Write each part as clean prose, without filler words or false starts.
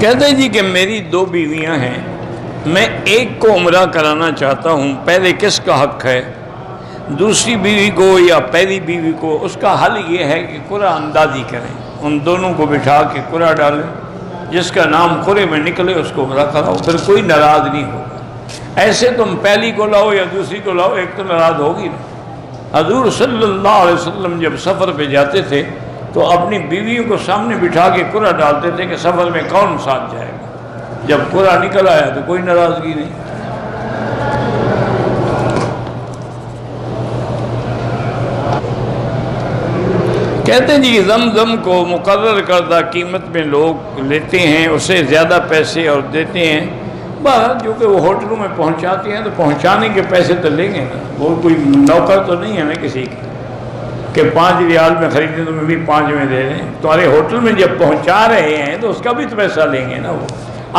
کہتے ہیں جی کہ میری 2 بیویاں ہیں، میں ایک کو عمرہ کرانا چاہتا ہوں، پہلے کس کا حق ہے؟ دوسری بیوی کو یا پہلی بیوی کو؟ اس کا حل یہ ہے کہ قرعہ اندازی کریں، ان دونوں کو بٹھا کے قرعہ ڈالیں، جس کا نام قرعے میں نکلے اس کو عمرہ کراؤ، پھر کوئی ناراض نہیں ہوگا۔ ایسے تم پہلی کو لاؤ یا دوسری کو لاؤ، ایک تو ناراض ہوگی نا۔ حضور صلی اللہ علیہ وسلم جب سفر پہ جاتے تھے تو اپنی بیویوں کو سامنے بٹھا کے قرعہ ڈالتے تھے کہ سفر میں کون ساتھ جائے گا۔ جب قرعہ نکل آیا تو کوئی ناراضگی نہیں۔ کہتے ہیں جی زمزم کو مقرر کردہ قیمت میں لوگ لیتے ہیں، اسے زیادہ پیسے اور دیتے ہیں۔ بہرحال جو کہ وہ ہوٹلوں میں پہنچاتے ہیں تو پہنچانے کے پیسے تو لیں گے نا، وہ کوئی نوکر تو نہیں ہے نا کسی کی کہ 5 ریال میں خریدیں تو میں بھی 5 میں دے دیں۔ تمہارے ہوٹل میں جب پہنچا رہے ہیں تو اس کا بھی تو پیسہ لیں گے نا۔ وہ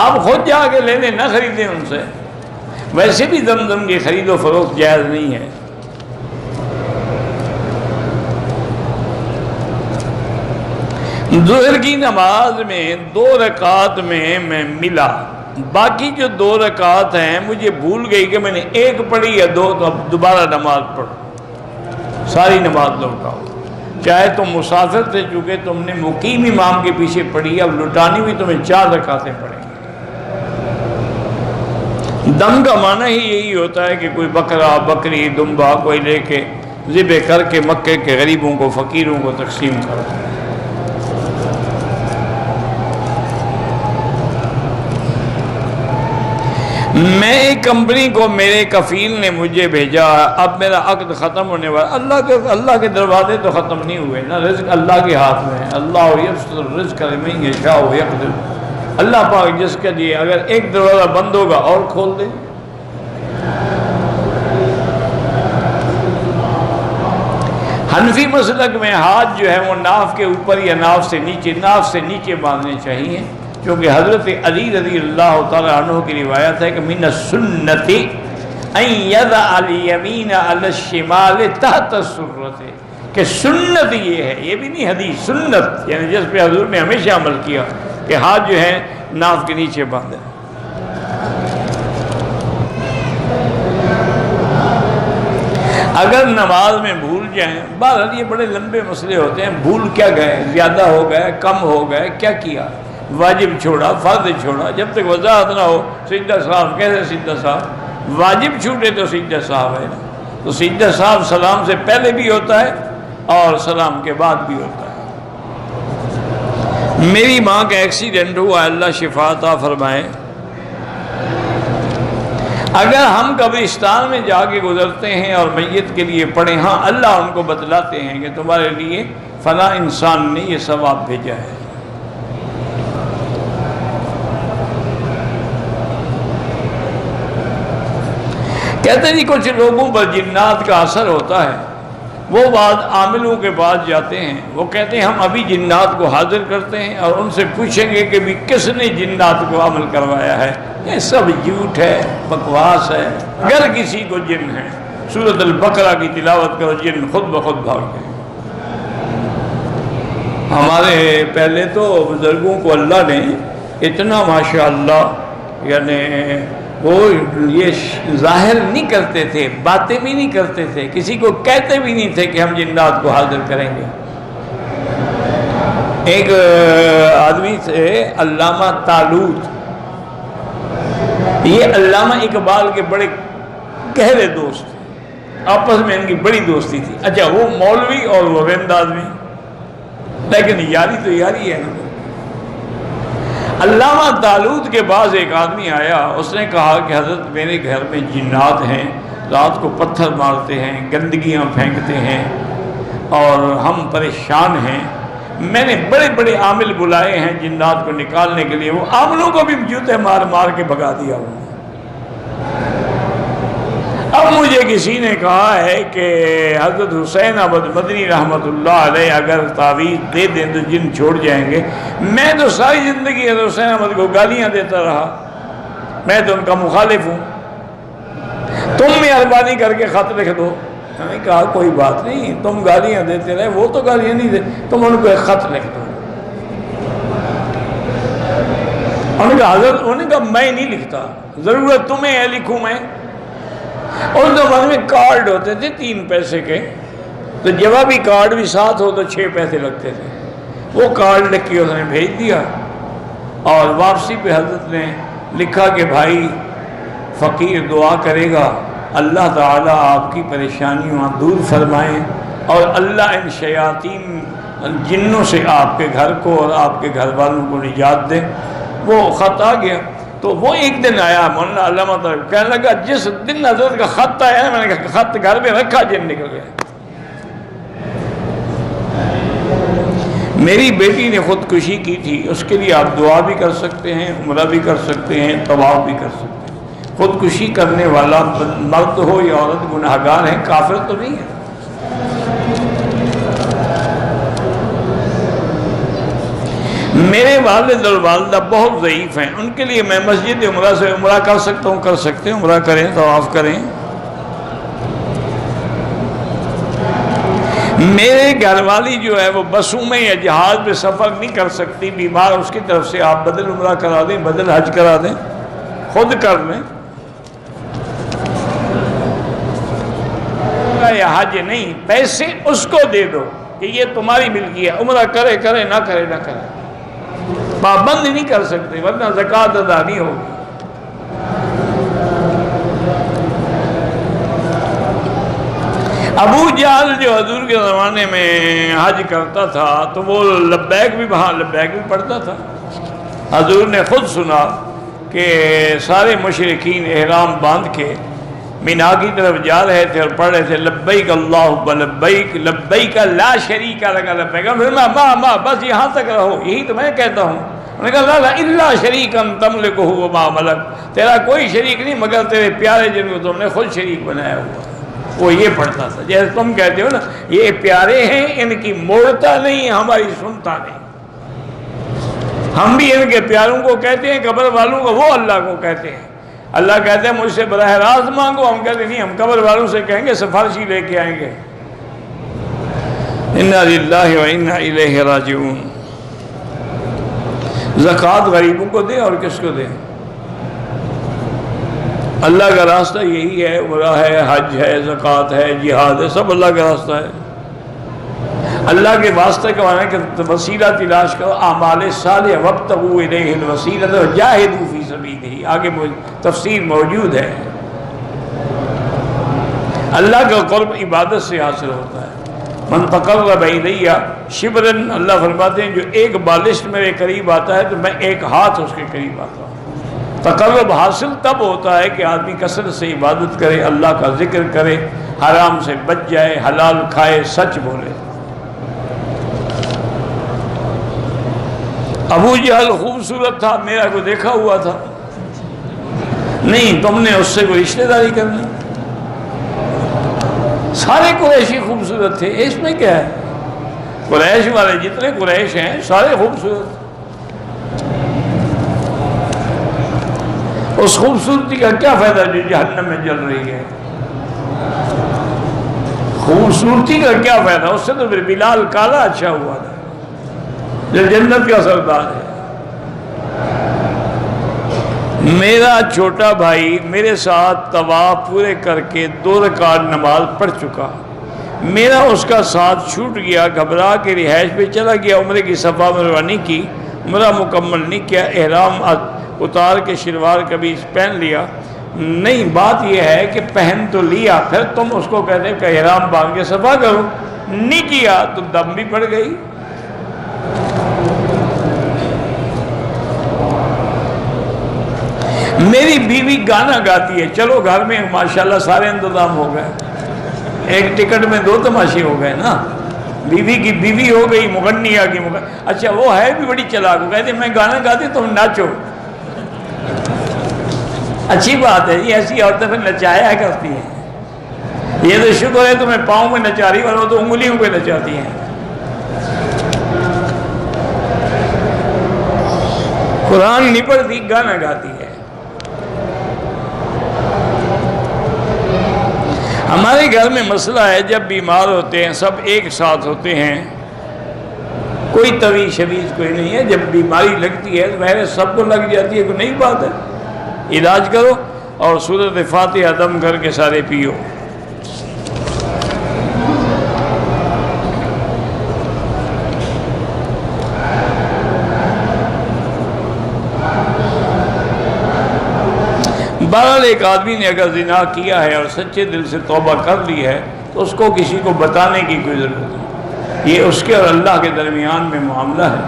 آپ خود جا کے لے لیں، نہ خریدیں ان سے۔ ویسے بھی زمزم کی خرید و فروخت جائز نہیں ہے۔ ظہر کی نماز میں 2 رکعت میں ملا، باقی جو 2 رکعت ہیں مجھے بھول گئی کہ میں نے 1 پڑھی یا 2، تو اب دوبارہ نماز پڑھو، ساری نماز لوٹاؤ۔ چاہے تم مسافر تھے، چونکہ تم نے مقیم امام کے پیچھے پڑھی، اب لٹانی بھی تمہیں 4 رکعتیں پڑھیں گی۔ دم کا معنی ہی یہی ہوتا ہے کہ کوئی بکرا، بکری، دمبا کوئی لے کے ذبح کر کے مکے کے غریبوں کو، فقیروں کو تقسیم کرو۔ میں ایک کمپنی کو میرے کفیل نے مجھے بھیجا، اب میرا عقد ختم ہونے والا۔ اللہ کے دروازے تو ختم نہیں ہوئے نا، رزق اللہ کے ہاتھ میں ہے۔ اللہ یبسط الرزق لمن یشاء ویقدر، اللہ پاک جس کے لیے اگر ایک دروازہ بند ہوگا اور کھول دے۔ حنفی مسلک میں ہاتھ جو ہے وہ ناف کے اوپر یا ناف سے نیچے باندھنے چاہیے، کیونکہ حضرت علی رضی اللہ تعالیٰ عنہ کی روایت ہے کہ من السنت ان یضع الیمین علی الشمال تحت السرۃ، کہ سنت یہ ہے، یہ بھی نہیں حدیث، سنت یعنی جس پہ حضور نے ہمیشہ عمل کیا کہ ہاتھ جو ہے ناف کے نیچے باندھے۔ اگر نماز میں بھول جائیں، بہرحال یہ بڑے لمبے مسئلے ہوتے ہیں، بھول کیا گئے، زیادہ ہو گئے، کم ہو گئے، کیا کیا، واجب چھوڑا، فرض چھوڑا، جب تک وضاحت نہ ہو سجدہ صاحب کیسے سجدہ صاحب، واجب چھوٹے تو سجدہ صاحب ہے، تو سجدہ صاحب سلام سے پہلے بھی ہوتا ہے اور سلام کے بعد بھی ہوتا ہے۔ میری ماں کا ایکسیڈنٹ ہوا، اللہ شفا عطا فرمائے۔ اگر ہم قبرستان میں جا کے گزرتے ہیں اور میت کے لیے پڑھیں، ہاں اللہ ان کو بتلاتے ہیں کہ تمہارے لیے فلاں انسان نے یہ ثواب بھیجا ہے۔ کہتے ہیں جی کچھ لوگوں پر جنات کا اثر ہوتا ہے، وہ بعض عاملوں کے پاس جاتے ہیں، وہ کہتے ہیں ہم ابھی جنات کو حاضر کرتے ہیں اور ان سے پوچھیں گے کہ بھی کس نے جنات کو عمل کروایا ہے۔ یہ سب جھوٹ ہے، بکواس ہے۔ اگر کسی کو جن ہے، سورۃ البقرہ کی تلاوت کرو، جن خود بخود بھاگ گئے۔ ہمارے پہلے تو بزرگوں کو اللہ نے اتنا ماشاءاللہ یعنی وہ یہ ظاہر نہیں کرتے تھے، باتیں بھی نہیں کرتے تھے، کسی کو کہتے بھی نہیں تھے کہ ہم جنات کو حاضر کریں گے۔ ایک آدمی تھے علامہ طالوت، یہ علامہ اقبال کے بڑے گہرے دوست تھے، آپس میں ان کی بڑی دوستی تھی۔ اچھا وہ مولوی اور وہ رند آدمی، لیکن یاری تو یاری ہے نا۔ علامہ طالوت کے پاس ایک آدمی آیا، اس نے کہا کہ حضرت میرے گھر میں جنات ہیں، رات کو پتھر مارتے ہیں، گندگیاں پھینکتے ہیں اور ہم پریشان ہیں۔ میں نے بڑے بڑے عامل بلائے ہیں جنات کو نکالنے کے لیے، وہ عاملوں کو بھی جوتے مار مار کے بھگا دیا ہوا۔ اب مجھے کسی نے کہا ہے کہ حضرت حسین احمد مدنی رحمۃ اللہ علیہ اگر تعویذ دے دیں تو جن چھوڑ جائیں گے۔ میں تو ساری زندگی حضرت حسین احمد کو گالیاں دیتا رہا، میں تو ان کا مخالف ہوں، تم مہربانی کر کے خط لکھ دو۔ میں نے کہا کوئی بات نہیں، تم گالیاں دیتے رہے، وہ تو گالیاں نہیں دیتے، تم ان کو ایک خط لکھ دو انہوں نے کہا حضرت، انہوں نے کہا میں نہیں لکھتا، ضرورت تمہیں ہے لکھوں میں؟ اس زمانے میں کارڈ ہوتے تھے 3 پیسے کے، تو جوابی کارڈ بھی ساتھ ہو تو 6 پیسے لگتے تھے، وہ کارڈ لکھ کے اس نے بھیج دیا، اور واپسی پہ حضرت نے لکھا کہ بھائی فقیر دعا کرے گا اللہ تعالیٰ آپ کی پریشانیاں دور فرمائیں، اور اللہ ان شیاطین جنوں سے آپ کے گھر کو اور آپ کے گھر والوں کو نجات دے۔ وہ خط آ گیا، تو وہ ایک دن آیا مولانا علامہ طارق کہنے لگا جس دن حضرت کا خط آیا، میں نے کہا خط گھر میں رکھا، جن نکل گیا۔ میری بیٹی نے خودکشی کی تھی، اس کے لیے آپ دعا بھی کر سکتے ہیں، عمرہ بھی کر سکتے ہیں، طواف بھی کر سکتے ہیں۔ خودکشی کرنے والا مرد ہو یا عورت گناہگار ہے، کافر تو نہیں ہے۔ میرے والد اور والدہ بہت ضعیف ہیں، ان کے لیے میں مسجد عمرہ سے عمرہ کر سکتا ہوں؟ کر سکتے ہیں، عمرہ کریں، طواف کریں۔ میرے گھر والی جو ہے وہ بسوں میں یا جہاز پہ سفر نہیں کر سکتی، بیمار، اس کی طرف سے آپ بدل عمرہ کرا دیں، بدل حج کرا دیں، خود کر لیں۔ یا حج نہیں، پیسے اس کو دے دو کہ یہ تمہاری ملکی ہے، عمرہ کرے کرے، نہ کرے نہ کرے، پابند نہیں کر سکتے ورنہ زکوٰۃ ادا نہیں ہوگی۔ ابو جہل جو حضور کے زمانے میں حج کرتا تھا تو وہ لبیک بھی وہاں لبیک بھی پڑھتا تھا۔ حضور نے خود سنا کہ سارے مشرکین احرام باندھ کے مینا کی طرف جا رہے تھے اور پڑھ رہے تھے لبیک اللہم لبیک لبیک لا شریک لک لبیک، ما بس یہاں تک رہو، یہی تو میں کہتا ہوں۔ انہوں نے کہا لا الا شریکا تملکہ وما ملک، تیرا کوئی شریک نہیں مگر تیرے پیارے جن کو تم نے خود شریک بنایا ہوا۔ وہ یہ پڑھتا تھا، جیسے تم کہتے ہو نا یہ پیارے ہیں، ان کی موڑتا نہیں، ہماری سنتا نہیں۔ ہم بھی ان کے پیاروں کو کہتے ہیں، قبر والوں کو وہ اللہ کو کہتے ہیں۔ اللہ کہتے ہیں مجھ سے براہ راست مانگو، ہم کہتے ہیں نہیں، ہم قبر والوں سے کہیں گے سفارشی لے کے آئیں گے۔ انا للہ و انا الیہ راجعون۔ زکوٰۃ غریبوں کو دیں اور کس کو دیں؟ اللہ کا راستہ یہی ہے، عمرہ ہے، حج ہے، زکوٰۃ ہے، جہاد ہے، سب اللہ کا راستہ ہے۔ اللہ کے واسطے کا معنی ہے کہ وسیلہ تلاش کرو، اعمال صالحہ وابتغوا الیہ الوسیلۃ وجاہدوا فی سبیلہ، آگے تفسیر موجود ہے۔ اللہ کا قرب عبادت سے حاصل ہوتا ہے۔ من تقرب الی شبرا، اللہ فرماتے ہیں جو ایک بالشت میرے قریب آتا ہے تو میں ایک ہاتھ اس کے قریب آتا ہوں۔ تقرب حاصل تب ہوتا ہے کہ آدمی کثرت سے عبادت کرے، اللہ کا ذکر کرے، حرام سے بچ جائے، حلال کھائے، سچ بولے۔ ابو جہل خوبصورت تھا، میرا کو دیکھا ہوا تھا؟ نہیں، تم نے اس سے کوئی رشتہ داری کرنی؟ سارے قریشی خوبصورت تھے، اس میں کیا ہے؟ قریش والے جتنے قریش ہیں سارے خوبصورت۔ اس خوبصورتی کا کیا فائدہ جو جہنم میں جل رہی ہے؟ خوبصورتی کا کیا فائدہ؟ اس سے تو پھر بلال کالا اچھا ہوا تھا جو جنت کا سردار ہے۔ میرا چھوٹا بھائی میرے ساتھ طواف پورے کر کے 2 رکعت نماز پڑھ چکا، میرا اس کا ساتھ چھوٹ گیا، گھبرا کے رہائش پہ چلا گیا، عمرے کی صفا مروانی کی، عمرہ مکمل نہیں کیا، احرام اتار کے شلوار کبھی پہن لیا نہیں۔ بات یہ ہے کہ پہن تو لیا، پھر تم اس کو کہتے کہ احرام باندھ کے صفا کرو، نہیں کیا تو دم بھی پڑ گئی۔ میری بیوی گانا گاتی ہے، چلو گھر میں ماشاءاللہ سارے انتظام ہو گئے، ایک ٹکٹ میں 2 تماشے ہو گئے نا، بیوی کی بیوی ہو گئی، مغنیہ کی اچھا وہ ہے بھی بڑی چلاک، کہتے میں گانا گاتی تم ناچو۔ اچھی بات ہے، یہ ایسی عورتیں پھر نچایا کرتی ہیں، یہ تو شکر ہے تمہیں پاؤں میں نچا رہی، ورنہ تو انگلیوں پہ نچاتی ہیں۔ قرآن نہیں پڑھتی، گانا گاتی ہے۔ ہمارے گھر میں مسئلہ ہے، جب بیمار ہوتے ہیں سب ایک ساتھ ہوتے ہیں کوئی طویز شویز کوئی نہیں ہے. جب بیماری لگتی ہے ویرس سب کو لگ جاتی ہے، کوئی نئی بات ہے. علاج کرو اور سورۃ فاتحہ دم کر کے سارے پیو. بہرحال ایک آدمی نے اگر زنا کیا ہے اور سچے دل سے توبہ کر لی ہے تو اس کو کسی کو بتانے کی کوئی ضرورت نہیں. یہ اس کے اور اللہ کے درمیان میں معاملہ ہے.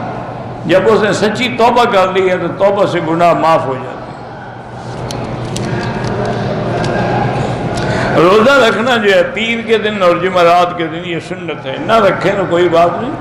جب اس نے سچی توبہ کر لی ہے تو توبہ سے گناہ معاف ہو جاتے ہیں. روزہ رکھنا جو ہے پیر کے دن اور جمعرات کے دن یہ سنت ہے، نہ رکھیں تو کوئی بات نہیں.